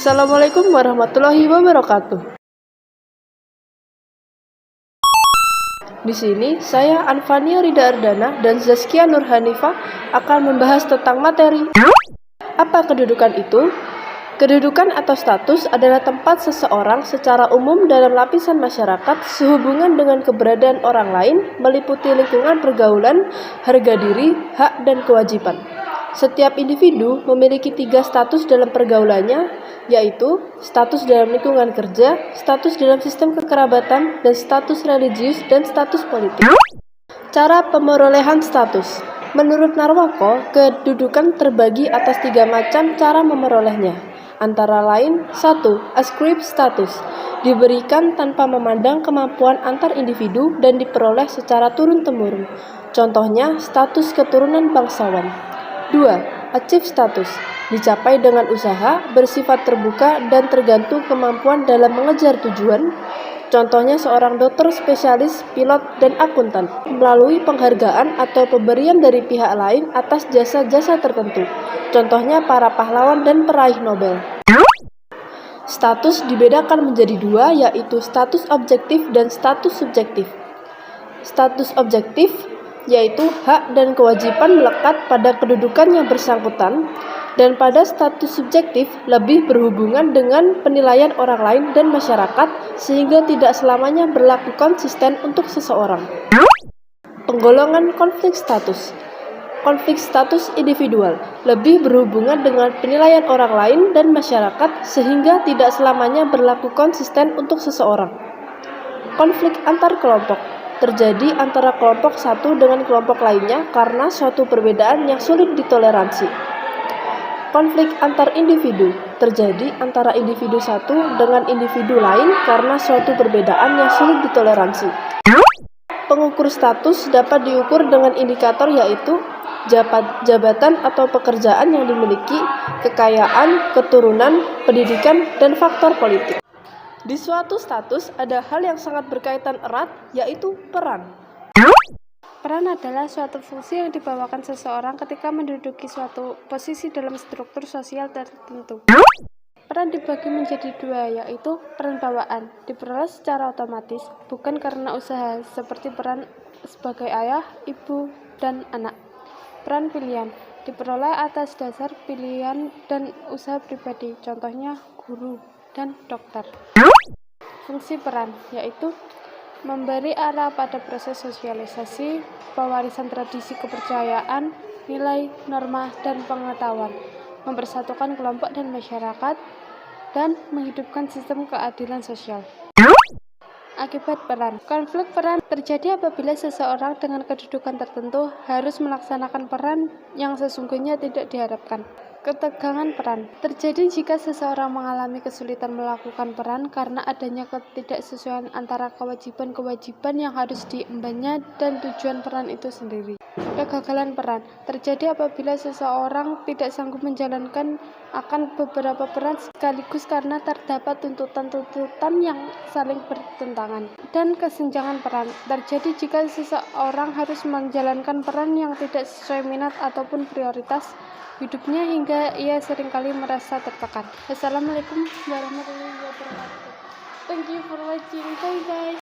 Assalamualaikum warahmatullahi wabarakatuh. Di sini saya Anfania Rida Ardana dan Zaskia Nurhanifah akan membahas tentang materi. Apa kedudukan itu? Kedudukan atau status adalah tempat seseorang secara umum dalam lapisan masyarakat sehubungan dengan keberadaan orang lain, meliputi lingkungan pergaulan, harga diri, hak, dan kewajiban. Setiap individu memiliki 3 status dalam pergaulannya, yaitu status dalam lingkungan kerja, status dalam sistem kekerabatan, dan status religius dan status politik. Cara pemerolehan status. Menurut Narwako, kedudukan terbagi atas 3 macam cara memerolehnya. Antara lain, 1. Ascript status, diberikan tanpa memandang kemampuan antar individu dan diperoleh secara turun-temurun. Contohnya, status keturunan bangsawan. 2. Achieve status, dicapai dengan usaha, bersifat terbuka, dan tergantung kemampuan dalam mengejar tujuan. Contohnya seorang dokter spesialis, pilot, dan akuntan, melalui penghargaan atau pemberian dari pihak lain atas jasa-jasa tertentu. Contohnya para pahlawan dan peraih Nobel. Status dibedakan menjadi 2, yaitu status objektif dan status subjektif. Status objektif yaitu hak dan kewajiban melekat pada kedudukan yang bersangkutan, dan pada status subjektif lebih berhubungan dengan penilaian orang lain dan masyarakat sehingga tidak selamanya berlaku konsisten untuk seseorang. Penggolongan konflik status. Konflik status individual lebih berhubungan dengan penilaian orang lain dan masyarakat sehingga tidak selamanya berlaku konsisten untuk seseorang. Konflik antar kelompok terjadi antara kelompok satu dengan kelompok lainnya karena suatu perbedaan yang sulit ditoleransi. Konflik antar individu terjadi antara individu satu dengan individu lain karena suatu perbedaan yang sulit ditoleransi. Pengukur status dapat diukur dengan indikator yaitu jabatan atau pekerjaan yang dimiliki, kekayaan, keturunan, pendidikan, dan faktor politik. Di suatu status ada hal yang sangat berkaitan erat, yaitu peran. Peran adalah suatu fungsi yang dibawakan seseorang ketika menduduki suatu posisi dalam struktur sosial tertentu. Peran dibagi menjadi 2, yaitu peran bawaan, diperoleh secara otomatis, bukan karena usaha, seperti peran sebagai ayah, ibu, dan anak. Peran pilihan, diperoleh atas dasar pilihan dan usaha pribadi, contohnya guru dan dokter. Fungsi peran, yaitu memberi arah pada proses sosialisasi, pewarisan tradisi kepercayaan, nilai, norma, dan pengetahuan, mempersatukan kelompok dan masyarakat, dan menghidupkan sistem keadilan sosial. Akibat peran. Konflik peran terjadi apabila seseorang dengan kedudukan tertentu harus melaksanakan peran yang sesungguhnya tidak diharapkan. Ketegangan peran terjadi jika seseorang mengalami kesulitan melakukan peran karena adanya ketidaksesuaian antara kewajiban-kewajiban yang harus diembannya dan tujuan peran itu sendiri. Kegagalan peran terjadi apabila seseorang tidak sanggup menjalankan akan beberapa peran sekaligus karena terdapat tuntutan-tuntutan yang saling bertentangan. Dan kesenjangan peran terjadi jika seseorang harus menjalankan peran yang tidak sesuai minat ataupun prioritas hidupnya hingga ia seringkali merasa tertekan. Assalamualaikum warahmatullahi wabarakatuh. Thank you for watching. Bye bye.